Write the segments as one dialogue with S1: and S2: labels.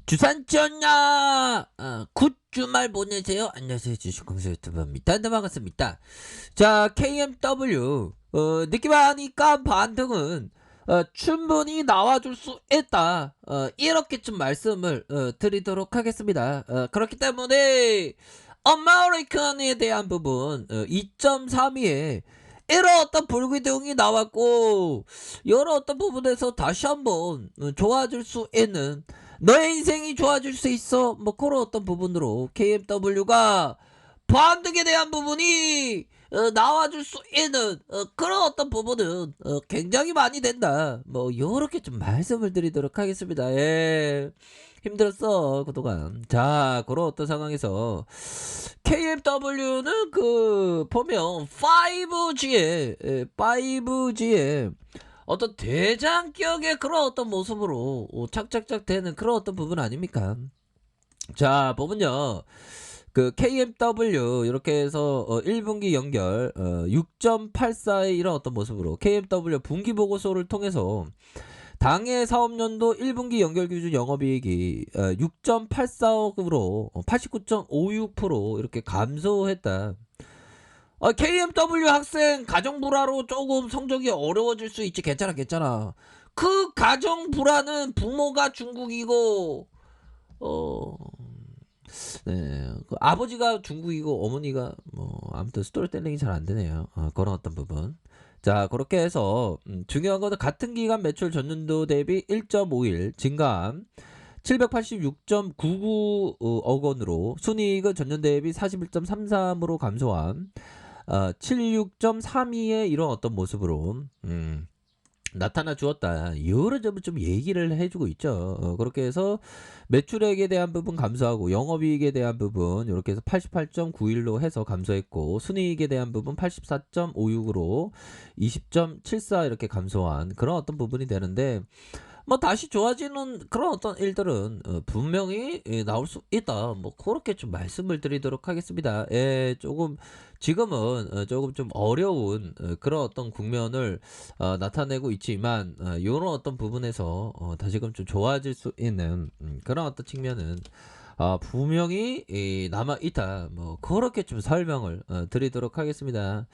S1: 주산지었냐? 굿 주말 보내세요. 안녕하세요. 주식공사 유튜버입니다. 네, 반갑습니다. 자, KMW 느낌하니까 반등은 충분히 나와줄 수 있다. 이렇게 좀 말씀을 드리도록 하겠습니다. 그렇기 때문에 아메리칸에 대한 부분 2.32에 이런 어떤 불기둥이 나왔고 여러 어떤 부분에서 다시 한번 좋아질 수 있는, 너의 인생이 좋아질 수 있어, 뭐 그런 어떤 부분으로 KMW가 반등에 대한 부분이 나와줄 수 있는 그런 어떤 부분은 굉장히 많이 된다, 뭐 요렇게 좀 말씀을 드리도록 하겠습니다. 예, 힘들었어 그동안. 자, 그런 어떤 상황에서 KMW는 보면 5G에 어떤 대장격의 그런 어떤 모습으로 착착착 되는 그런 어떤 부분 아닙니까? 자, 보면요. KMW 이렇게 해서 1분기 연결 6.84의 이런 어떤 모습으로 KMW 분기 보고서를 통해서 당해 사업년도 1분기 연결 기준 영업이익이 6.84억으로 89.56% 이렇게 감소했다. KMW 학생 가정 불화로 조금 성적이 어려워질 수 있지. 괜찮아. 그 가정 불화는 부모가 중국이고 네, 아버지가 중국이고 어머니가 뭐 아무튼 스토리텔링이 잘 안 되네요. 그런 어떤 부분. 자, 그렇게 해서 중요한 거는 같은 기간 매출 전년도 대비 1.51 증가한 786.99억 원으로, 순이익은 전년 대비 41.33으로 감소한 76.32의 이런 어떤 모습으로 나타나 주었다. 여러 점을 좀 얘기를 해주고 있죠. 그렇게 해서 매출액에 대한 부분 감소하고 영업이익에 대한 부분 이렇게 해서 88.91로 해서 감소했고, 순이익에 대한 부분 84.56으로 20.74 이렇게 감소한 그런 어떤 부분이 되는데, 뭐 다시 좋아지는 그런 어떤 일들은 분명히 나올 수 있다, 뭐 그렇게 좀 말씀을 드리도록 하겠습니다. 예, 조금 지금은 조금 좀 어려운 그런 어떤 국면을 나타내고 있지만, 요런 어떤 부분에서 다시금 좀 좋아질 수 있는 그런 어떤 측면은 분명히 남아 있다, 뭐 그렇게 좀 설명을 드리도록 하겠습니다.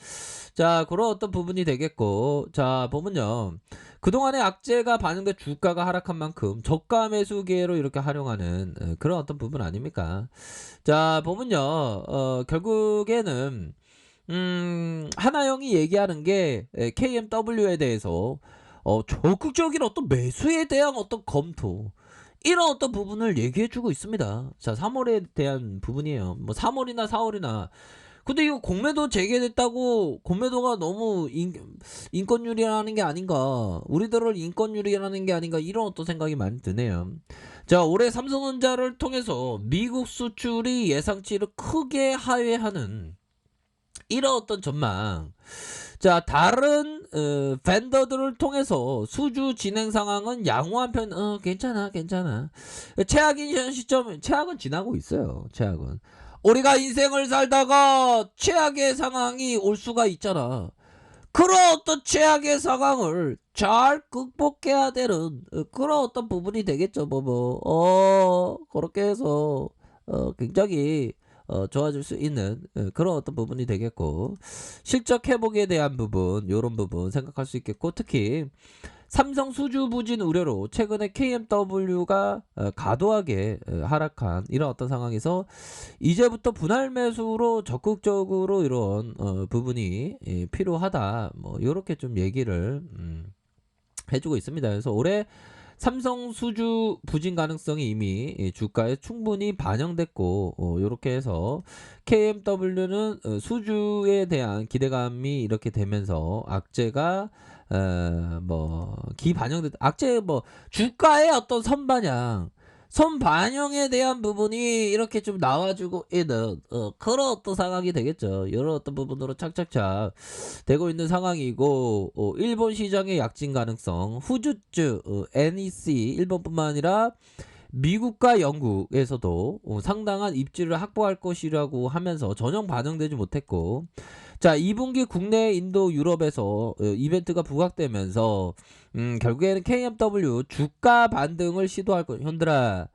S1: 자, 그런 어떤 부분이 되겠고, 자, 보면요. 그동안의 악재가 반영돼 주가가 하락한 만큼 저가 매수 기회로 이렇게 활용하는 그런 어떤 부분 아닙니까? 자, 보면요. 결국에는 하나영이 얘기하는 게 KMW에 대해서 적극적인 어떤 매수에 대한 어떤 검토, 이런 어떤 부분을 얘기해주고 있습니다. 자, 3월에 대한 부분이에요. 뭐 3월이나 4월이나. 근데 이거 공매도 재개됐다고 공매도가 너무 인권유리라는 게 아닌가, 우리들을 인권유리라는 게 아닌가, 이런 어떤 생각이 많이 드네요. 자, 올해 삼성전자를 통해서 미국 수출이 예상치를 크게 하회하는 이런 어떤 전망. 자, 다른 벤더들을 통해서 수주 진행 상황은 양호한 편. 괜찮아. 최악인 현 시점, 최악은 지나고 있어요. 최악은. 우리가 인생을 살다가 최악의 상황이 올 수가 있잖아. 그런 어떤 최악의 상황을 잘 극복해야 되는 그런 어떤 부분이 되겠죠. 그렇게 해서 굉장히 좋아질 수 있는 그런 어떤 부분이 되겠고, 실적 회복에 대한 부분, 요런 부분 생각할 수 있겠고, 특히 삼성 수주 부진 우려로 최근에 KMW가 과도하게 하락한 이런 어떤 상황에서 이제부터 분할 매수로 적극적으로 이런 부분이 필요하다, 뭐 요렇게 좀 얘기를 해주고 있습니다. 그래서 올해 삼성 수주 부진 가능성이 이미 주가에 충분히 반영됐고, 이렇게 해서 KMW는 수주에 대한 기대감이 이렇게 되면서 악재가 기반영됐, 악재 주가의 어떤 선반영에 대한 부분이 이렇게 좀 나와주고 있는 그런 어떤 상황이 되겠죠. 이런 어떤 부분으로 착착착 되고 있는 상황이고, 일본 시장의 약진 가능성, 후주주 NEC 일본뿐만 아니라 미국과 영국에서도 상당한 입지를 확보할 것이라고 하면서 전혀 반영되지 못했고, 자, 2분기 국내, 인도, 유럽에서 이벤트가 부각되면서 결국에는 KMW 주가 반등을 시도할 것. 현들아,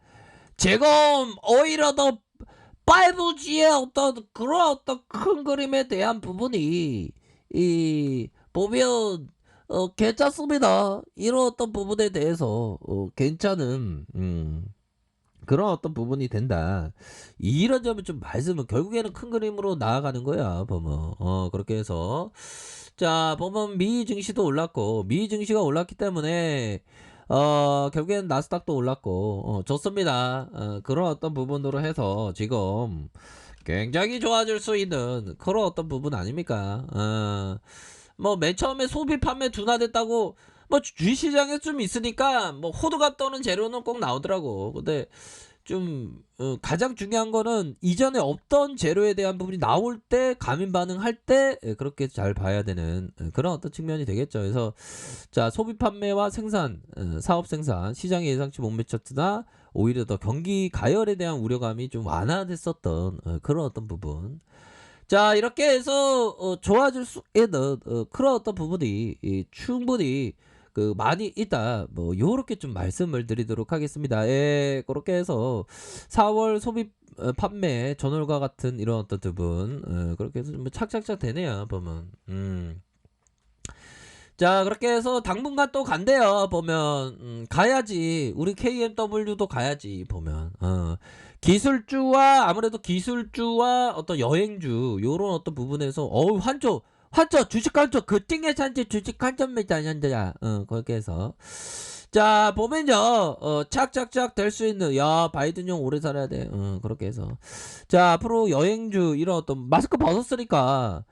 S1: 지금 오히려 더 5G의 어떤 그런 어떤 큰 그림에 대한 부분이 이 보면 괜찮습니다. 이런 어떤 부분에 대해서 괜찮은 그런 어떤 부분이 된다. 이런 점을 좀 말씀을 결국에는 큰 그림으로 나아가는 거야, 보면. 그렇게 해서 자, 보면 미 증시도 올랐고 미 증시가 올랐기 때문에 결국에는 나스닥도 올랐고 좋습니다. 그런 어떤 부분으로 해서 지금 굉장히 좋아질 수 있는 그런 어떤 부분 아닙니까? 뭐 맨 처음에 소비 판매 둔화됐다고 뭐 주식시장에 좀 있으니까 뭐 호두값 떠는 재료는 꼭 나오더라고. 근데 좀 가장 중요한 거는 이전에 없던 재료에 대한 부분이 나올 때 가민 반응할 때 그렇게 잘 봐야 되는 그런 어떤 측면이 되겠죠. 그래서 자, 소비 판매와 생산, 사업 생산, 시장의 예상치 못 미쳤으나 오히려 더 경기 가열에 대한 우려감이 좀 완화됐었던 그런 어떤 부분. 자, 이렇게 해서 좋아질 수 있는 그런 어떤 부분이 충분히 그 많이 있다. 뭐 요렇게 좀 말씀을 드리도록 하겠습니다. 예, 그렇게 해서 4월 소비 판매 전월과 같은 이런 어떤 부분 그렇게 해서 좀 착착착 되네요, 보면. 자, 그렇게 해서 당분간 또 간대요, 보면. 가야지. 우리 KMW도 가야지, 보면. 기술주와 아무래도 기술주와 어떤 여행주 요런 어떤 부분에서 환조 주식 환조 그팅의 산지 주식 환조입니다, 현재야. 그렇게 해서 자, 보면요 착착착 될 수 있는 야 바이든 형 오래 살아야 돼. 그렇게 해서 자, 앞으로 여행주 이런 어떤 마스크 벗었으니까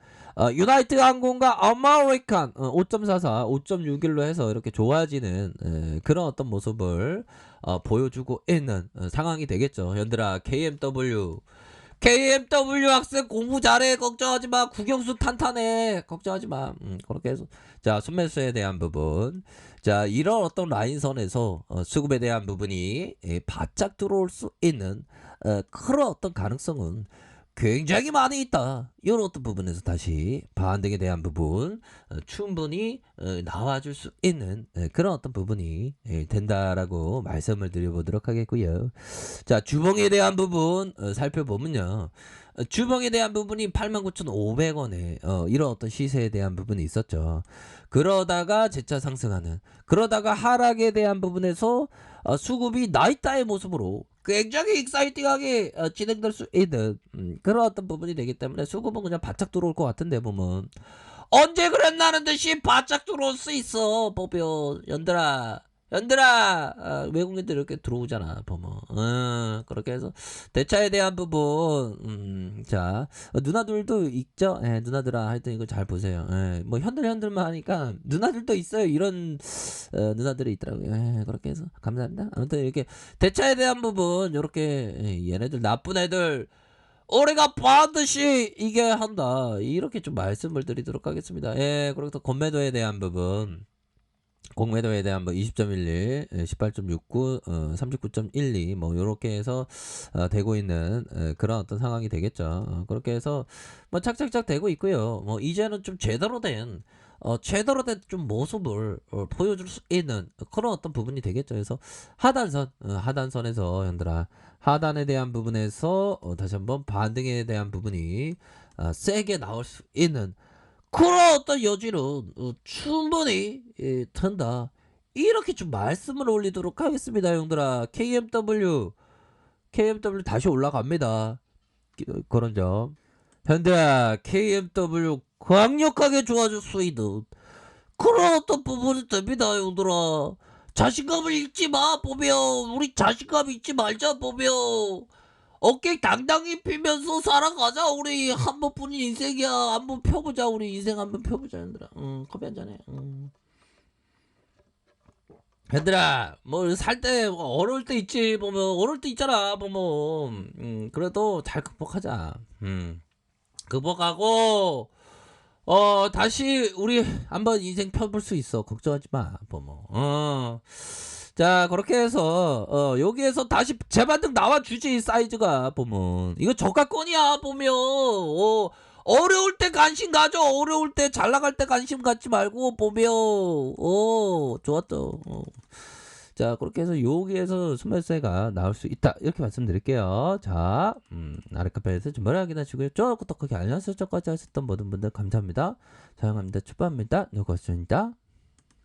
S1: 유나이트 항공과 아메리칸 5.44, 5.61로 해서 이렇게 좋아지는 그런 어떤 모습을 보여주고 있는 상황이 되겠죠. 현들아, KMW 학생 공부 잘해. 걱정하지 마. 국영수 탄탄해. 걱정하지 마. 그렇게 해서 자, 순매수에 대한 부분. 자, 이런 어떤 라인선에서 수급에 대한 부분이 바짝 들어올 수 있는 그런 어떤 가능성은 굉장히 많이 있다. 이런 어떤 부분에서 다시 반등에 대한 부분 충분히 나와줄 수 있는 그런 어떤 부분이 된다라고 말씀을 드려보도록 하겠고요. 자, 주봉에 대한 부분 살펴보면요. 주봉에 대한 부분이 89,500원에 이런 어떤 시세에 대한 부분이 있었죠. 그러다가 재차 상승하는, 그러다가 하락에 대한 부분에서 수급이 나이따의 모습으로 굉장히 익사이팅하게 진행될 수 있는 그런 어떤 부분이 되기 때문에 수급은 그냥 바짝 들어올 것 같은데, 보면. 언제 그랬나는 듯이 바짝 들어올 수 있어, 보면. 연들아, 외국인들 이렇게 들어오잖아, 보면. 그렇게 해서 대차에 대한 부분, 자, 누나들도 있죠? 예, 누나들아, 하여튼 이거 잘 보세요. 예, 뭐 현들만 하니까 누나들도 있어요. 이런 누나들이 있더라고요. 예, 그렇게 해서 감사합니다. 아무튼 이렇게 대차에 대한 부분, 요렇게 얘네들 나쁜 애들 우리가 반드시 이게 한다. 이렇게 좀 말씀을 드리도록 하겠습니다. 예, 그리고 건매도에 대한 부분. 공매도에 대한 뭐 20.11, 18.69, 39.12, 뭐 요렇게 해서 되고 있는 그런 어떤 상황이 되겠죠. 그렇게 해서 뭐 착착착 되고 있고요. 뭐 이제는 좀 제대로 된 좀 모습을 보여줄 수 있는 그런 어떤 부분이 되겠죠. 그래서 하단선에서 현들아, 하단에 대한 부분에서 다시 한번 반등에 대한 부분이 세게 나올 수 있는 그런 어떤 여지는 충분히 된다. 이렇게 좀 말씀을 올리도록 하겠습니다, 형들아. KMW 다시 올라갑니다. 그런 점. 현대야, KMW 강력하게 좋아질 수 있는 그런 어떤 부분이 됩니다, 형들아. 자신감을 잃지 마, 보면. 우리 자신감 잃지 말자, 보면. 어깨 당당히 피면서 살아가자. 우리 한 번뿐인 인생이야. 한번 펴보자. 우리 인생 한번 펴보자, 얘들아. 커피 한잔해. 얘들아, 뭐 살 때 어려울 때 있지. 보면 어려울 때 있잖아. 보면 그래도 잘 극복하자. 극복하고 다시 우리 한번 인생 펴볼 수 있어. 걱정하지 마. 보면 자, 그렇게 해서 여기에서 다시 재반등 나와주지. 사이즈가 보면 이거 저가권이야. 보면 어려울 때 관심 가져. 어려울 때 잘 나갈 때 관심 갖지 말고 보면 좋았죠. 자, 그렇게 해서 여기에서 소멸세가 나올 수 있다. 이렇게 말씀드릴게요. 자, 아래 카페에서 좀 머리 확인하시고요. 좋고 또 거기 알람 설정까지 하셨던 모든 분들 감사합니다. 사용합니다. 축복합니다. 누구였습니다.